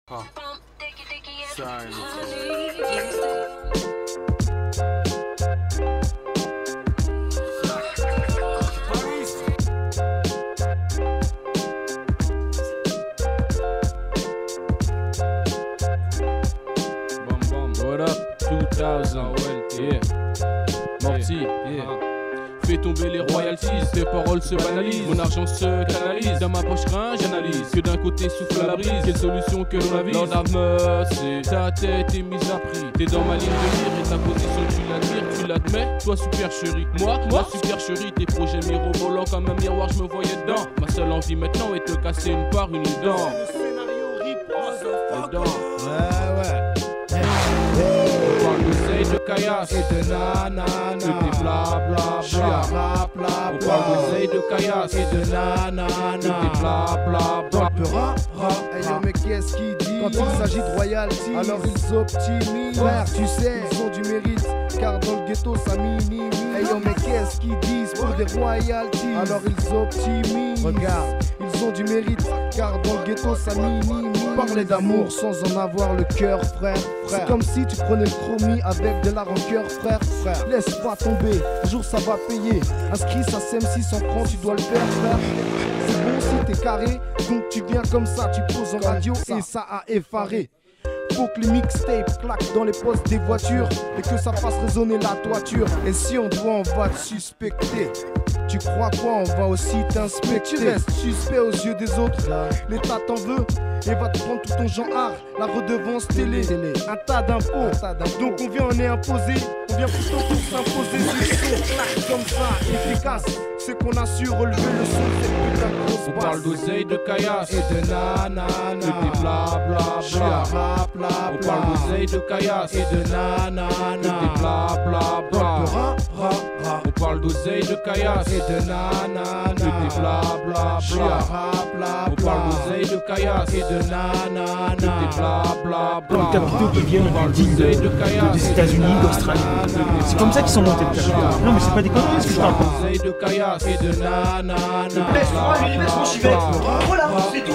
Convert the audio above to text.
Ah. Sorry. What up, 2000, yeah. Morty, yeah. Fais tomber les royalties, tes paroles se banalisent, mon argent se canalise, dans ma poche rien j'analyse, que d'un côté souffle la brise, quelle solution que l'on avise. Lord have mercy, ta tête est mise à prix, t'es dans ma ligne de mire et ta position tu l'admires, tu l'admets, toi supercherie, moi la supercherie, tes projets mirobolants comme un miroir je me voyais dedans, ma seule envie maintenant est de te casser une part, une dent. De caillasse et de nanana, de tes blabla, j'suis à rap, on parle d'oseille de caillasse et de nanana, de tes blabla, dans le rap, hey yo mais qu'est-ce qu'ils disent quand il s'agit de royalty, alors ils optimisent, frère tu sais, ils ont du mérite, car dans le ghetto ça minimise, hey yo mais qu'est-ce qu'ils disent pour des royalties, alors ils optimisent, regarde, ils ont du mérite, car dans le ghetto ça minimise, parler d'amour sans en avoir le cœur, frère. C'est comme si tu prenais le chromie avec de la rancœur, frère. Laisse pas tomber, un jour ça va payer. Inscrit ça sème 600 francs, tu dois le faire, frère. C'est bon si t'es carré, donc tu viens comme ça, tu poses en radio et ça a effaré. Faut que les mixtapes claquent dans les postes des voitures et que ça fasse résonner la toiture. Et si on doit, on va te suspecter. Tu crois quoi, on va aussi t'inspecter. Tu restes suspect aux yeux des autres. L'État t'en veut et va te prendre tout ton genre, la redevance télé, un tas d'impôts. Donc on vient, on est imposé, on vient plutôt pour s'imposer. C'est le son claque comme ça, efficace. C'est qu'on a su relever le son de cette putain de grosse basse. On parle d'oseille de caillasse et de nanana, de tes blabla, j'suis à rap, on parle d'oseille de caillasse et de nanana, de tes blabla, on parle d'oseille de caillasse et de nanana, de tes blabla, j'suis à rap, on parle d'oseille de caillasse et de nanana, de tes blabla, comme ta vidéo qui vient des États-Unis, d'Australie. C'est comme ça qu'ils sont montés le cas. Non mais c'est pas des conneries ce que je parle. D'oseille de caillasse et de nanana, Laisse-moi l'univers, mon chivette. Voilà, c'est tout.